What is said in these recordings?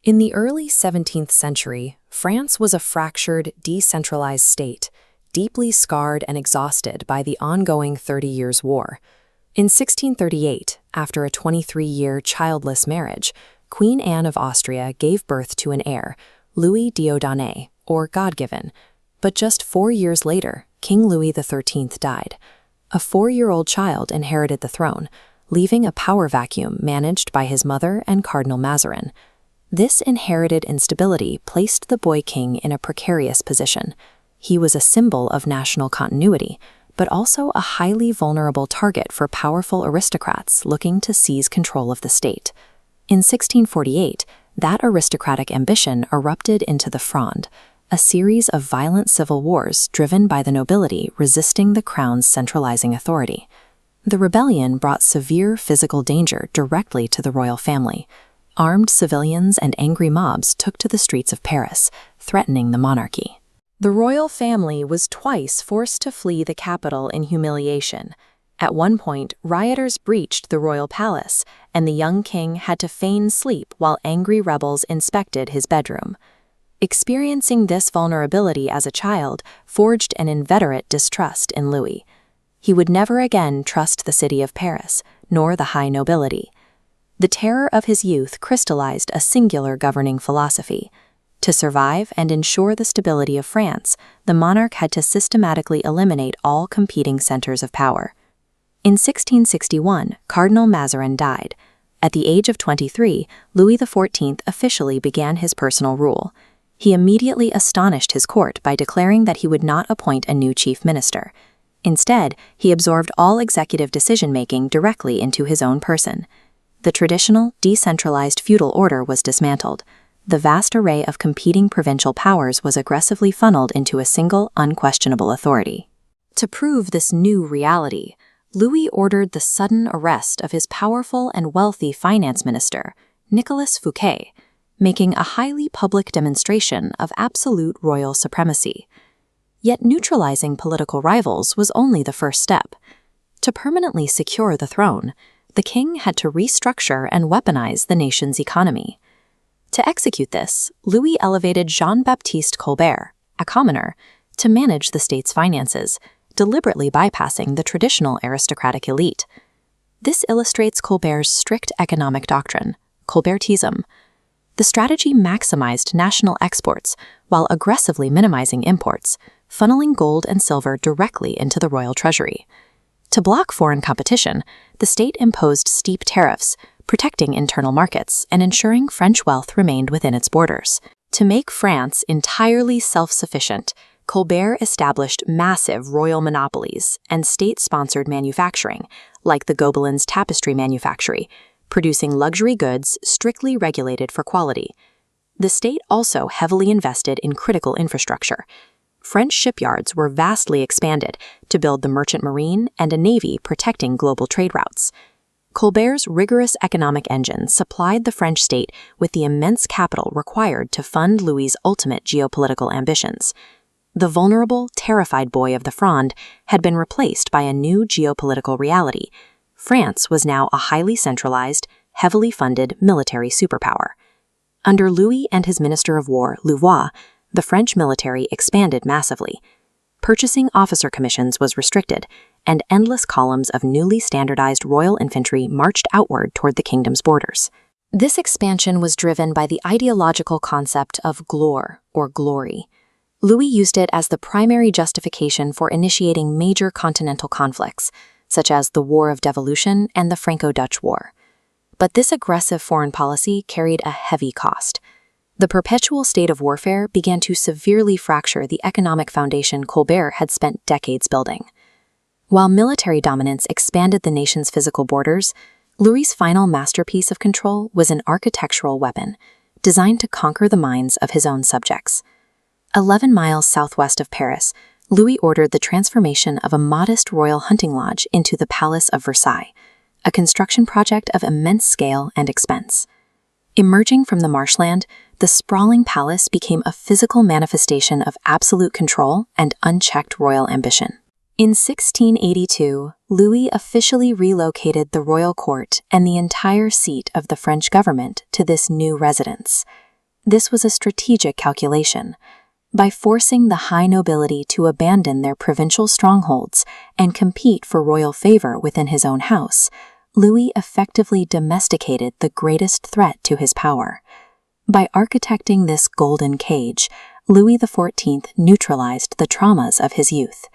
In the early 17th century, France was a fractured, decentralized state, deeply scarred and exhausted by the ongoing 30 Years' War. In 1638, after a 23-year childless marriage, Queen Anne of Austria gave birth to an heir, Louis XIV, or God-given. But just 4 years later, King Louis XIII died. A 4-year-old child inherited the throne, leaving a power vacuum managed by his mother and Cardinal Mazarin. This inherited instability placed the boy king in a precarious position. He was a symbol of national continuity, but also a highly vulnerable target for powerful aristocrats looking to seize control of the state. In 1648, that aristocratic ambition erupted into the Fronde, a series of violent civil wars driven by the nobility resisting the crown's centralizing authority. The rebellion brought severe physical danger directly to the royal family. Armed civilians and angry mobs took to the streets of Paris, threatening the monarchy. The royal family was twice forced to flee the capital in humiliation. At one point, rioters breached the royal palace, and the young king had to feign sleep while angry rebels inspected his bedroom. Experiencing this vulnerability as a child forged an inveterate distrust in Louis. He would never again trust the city of Paris, nor the high nobility. The terror of his youth crystallized a singular governing philosophy. To survive and ensure the stability of France, the monarch had to systematically eliminate all competing centers of power. In 1661, Cardinal Mazarin died. At the age of 23, Louis XIV officially began his personal rule. He immediately astonished his court by declaring that he would not appoint a new chief minister. Instead, he absorbed all executive decision-making directly into his own person. The traditional, decentralized feudal order was dismantled. The vast array of competing provincial powers was aggressively funneled into a single, unquestionable authority. To prove this new reality, Louis ordered the sudden arrest of his powerful and wealthy finance minister, Nicolas Fouquet, making a highly public demonstration of absolute royal supremacy. Yet neutralizing political rivals was only the first step. To permanently secure the throne, the king had to restructure and weaponize the nation's economy. To execute this, Louis elevated Jean-Baptiste Colbert, a commoner, to manage the state's finances, deliberately bypassing the traditional aristocratic elite. This illustrates Colbert's strict economic doctrine, Colbertism. The strategy maximized national exports while aggressively minimizing imports, funneling gold and silver directly into the royal treasury. To block foreign competition, the state imposed steep tariffs, protecting internal markets and ensuring French wealth remained within its borders. To make France entirely self-sufficient, Colbert established massive royal monopolies and state-sponsored manufacturing, like the Gobelins tapestry manufactory, producing luxury goods strictly regulated for quality. The state also heavily invested in critical infrastructure. French shipyards were vastly expanded to build the merchant marine and a navy protecting global trade routes. Colbert's rigorous economic engine supplied the French state with the immense capital required to fund Louis's ultimate geopolitical ambitions. The vulnerable, terrified boy of the Fronde had been replaced by a new geopolitical reality. France was now a highly centralized, heavily funded military superpower. Under Louis and his Minister of War, Louvois, the French military expanded massively. Purchasing officer commissions was restricted, and endless columns of newly standardized royal infantry marched outward toward the kingdom's borders. This expansion was driven by the ideological concept of gloire, or glory. Louis used it as the primary justification for initiating major continental conflicts, such as the War of Devolution and the Franco-Dutch War. But this aggressive foreign policy carried a heavy cost. The perpetual state of warfare began to severely fracture the economic foundation Colbert had spent decades building. While military dominance expanded the nation's physical borders, Louis's final masterpiece of control was an architectural weapon, designed to conquer the minds of his own subjects. 11 miles southwest of Paris, Louis ordered the transformation of a modest royal hunting lodge into the Palace of Versailles, a construction project of immense scale and expense. Emerging from the marshland, the sprawling palace became a physical manifestation of absolute control and unchecked royal ambition. In 1682, Louis officially relocated the royal court and the entire seat of the French government to this new residence. This was a strategic calculation. By forcing the high nobility to abandon their provincial strongholds and compete for royal favor within his own house, Louis effectively domesticated the greatest threat to his power. By architecting this golden cage, Louis XIV neutralized the traumas of his youth.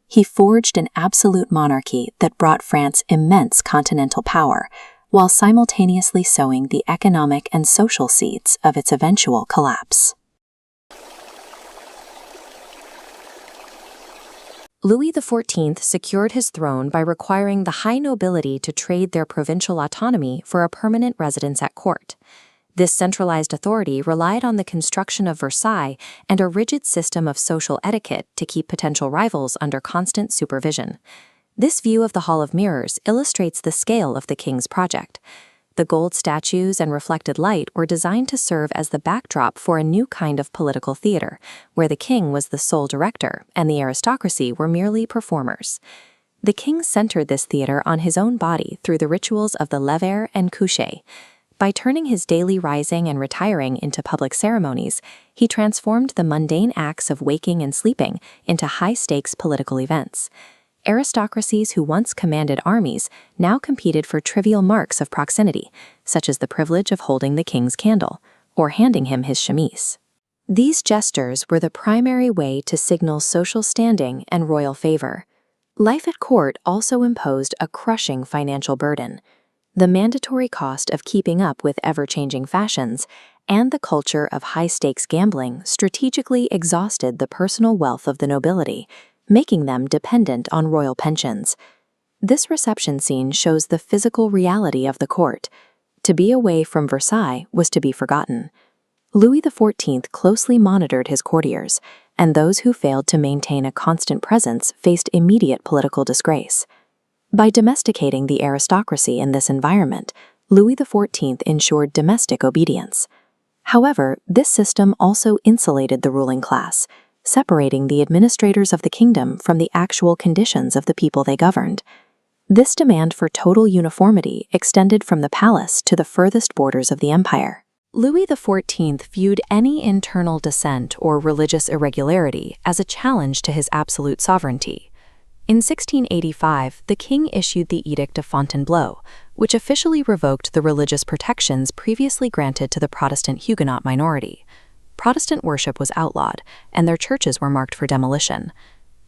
He forged an absolute monarchy that brought France immense continental power, while simultaneously sowing the economic and social seeds of its eventual collapse. Louis XIV secured his throne by requiring the high nobility to trade their provincial autonomy for a permanent residence at court. This centralized authority relied on the construction of Versailles and a rigid system of social etiquette to keep potential rivals under constant supervision. This view of the Hall of Mirrors illustrates the scale of the king's project. The gold statues and reflected light were designed to serve as the backdrop for a new kind of political theater, where the king was the sole director and the aristocracy were merely performers. The king centered this theater on his own body through the rituals of the lever and coucher. By turning his daily rising and retiring into public ceremonies, he transformed the mundane acts of waking and sleeping into high-stakes political events. Aristocracies who once commanded armies now competed for trivial marks of proximity, such as the privilege of holding the king's candle or handing him his chemise. These gestures were the primary way to signal social standing and royal favor. Life at court also imposed a crushing financial burden. The mandatory cost of keeping up with ever-changing fashions and the culture of high-stakes gambling strategically exhausted the personal wealth of the nobility, making them dependent on royal pensions. This reception scene shows the physical reality of the court. To be away from Versailles was to be forgotten. Louis XIV closely monitored his courtiers, and those who failed to maintain a constant presence faced immediate political disgrace. By domesticating the aristocracy in this environment, Louis XIV ensured domestic obedience. However, this system also insulated the ruling class, separating the administrators of the kingdom from the actual conditions of the people they governed. This demand for total uniformity extended from the palace to the furthest borders of the empire. Louis XIV viewed any internal dissent or religious irregularity as a challenge to his absolute sovereignty. In 1685, the king issued the Edict of Fontainebleau, which officially revoked the religious protections previously granted to the Protestant Huguenot minority. Protestant worship was outlawed, and their churches were marked for demolition.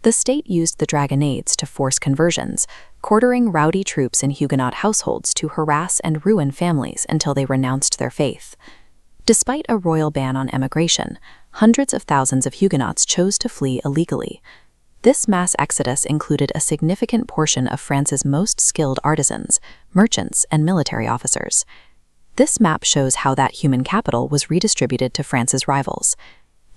The state used the dragonnades to force conversions, quartering rowdy troops in Huguenot households to harass and ruin families until they renounced their faith. Despite a royal ban on emigration, hundreds of thousands of Huguenots chose to flee illegally. This mass exodus included a significant portion of France's most skilled artisans, merchants, and military officers. This map shows how that human capital was redistributed to France's rivals.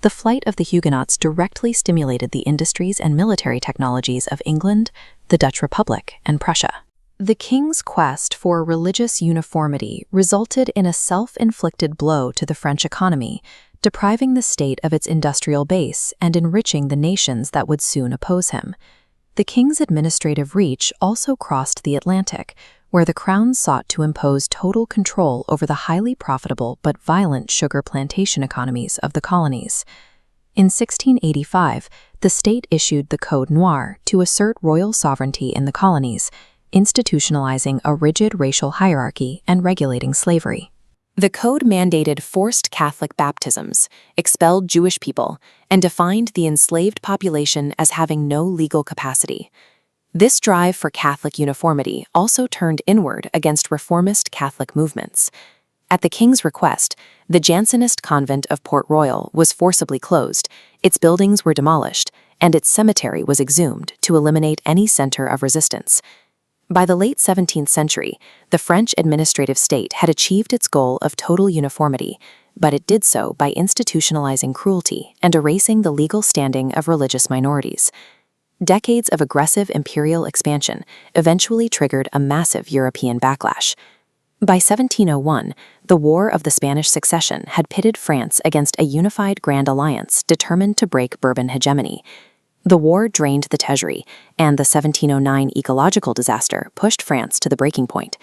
The flight of the Huguenots directly stimulated the industries and military technologies of England, the Dutch Republic, and Prussia. The king's quest for religious uniformity resulted in a self-inflicted blow to the French economy, depriving the state of its industrial base and enriching the nations that would soon oppose him. The king's administrative reach also crossed the Atlantic, where the crown sought to impose total control over the highly profitable but violent sugar plantation economies of the colonies. In 1685, the state issued the Code Noir to assert royal sovereignty in the colonies, institutionalizing a rigid racial hierarchy and regulating slavery. The code mandated forced Catholic baptisms, expelled Jewish people, and defined the enslaved population as having no legal capacity. This drive for Catholic uniformity also turned inward against reformist Catholic movements. At the king's request, the Jansenist convent of Port Royal was forcibly closed, its buildings were demolished, and its cemetery was exhumed to eliminate any center of resistance. By the late 17th century, the French administrative state had achieved its goal of total uniformity, but it did so by institutionalizing cruelty and erasing the legal standing of religious minorities. Decades of aggressive imperial expansion eventually triggered a massive European backlash. By 1701, the War of the Spanish Succession had pitted France against a unified Grand Alliance determined to break Bourbon hegemony. The war drained the treasury, and the 1709 ecological disaster pushed France to the breaking point.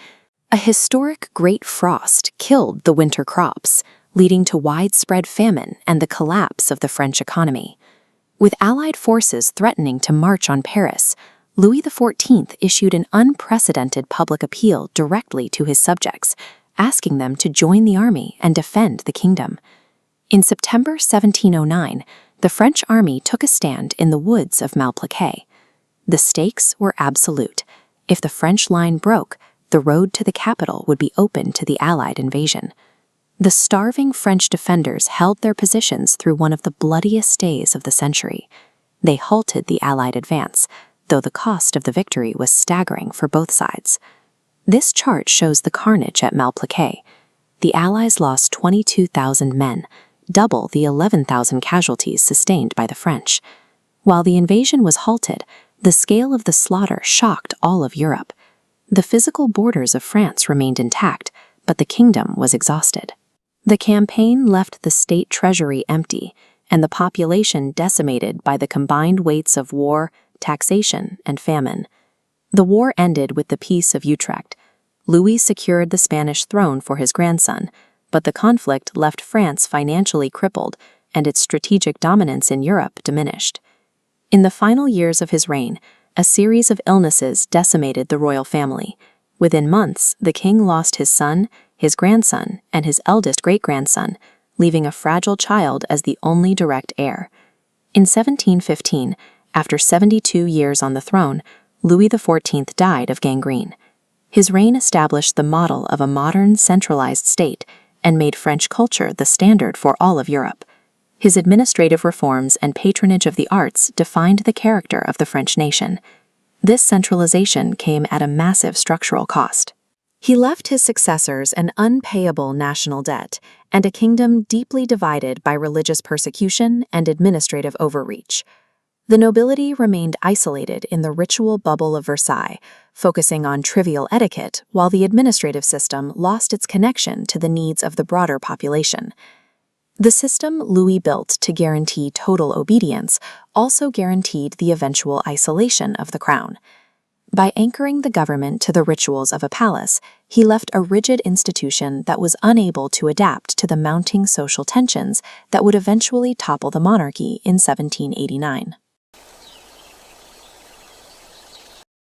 A historic Great Frost killed the winter crops, leading to widespread famine and the collapse of the French economy. With Allied forces threatening to march on Paris, Louis XIV issued an unprecedented public appeal directly to his subjects, asking them to join the army and defend the kingdom. In September 1709, the French army took a stand in the woods of Malplaquet. The stakes were absolute. If the French line broke, the road to the capital would be open to the Allied invasion. The starving French defenders held their positions through one of the bloodiest days of the century. They halted the Allied advance, though the cost of the victory was staggering for both sides. This chart shows the carnage at Malplaquet. The Allies lost 22,000 men, double the 11,000 casualties sustained by the French. While the invasion was halted, the scale of the slaughter shocked all of Europe. The physical borders of France remained intact, but the kingdom was exhausted. The campaign left the state treasury empty, and the population decimated by the combined weights of war, taxation, and famine. The war ended with the Peace of Utrecht. Louis secured the Spanish throne for his grandson, but the conflict left France financially crippled and its strategic dominance in Europe diminished. In the final years of his reign, a series of illnesses decimated the royal family. Within months, the king lost his son, his grandson, and his eldest great-grandson, leaving a fragile child as the only direct heir. In 1715, after 72 years on the throne, Louis XIV died of gangrene. His reign established the model of a modern, centralized state and made French culture the standard for all of Europe. His administrative reforms and patronage of the arts defined the character of the French nation. This centralization came at a massive structural cost. He left his successors an unpayable national debt and a kingdom deeply divided by religious persecution and administrative overreach. The nobility remained isolated in the ritual bubble of Versailles, focusing on trivial etiquette, while the administrative system lost its connection to the needs of the broader population. The system Louis built to guarantee total obedience also guaranteed the eventual isolation of the crown. By anchoring the government to the rituals of a palace, he left a rigid institution that was unable to adapt to the mounting social tensions that would eventually topple the monarchy in 1789.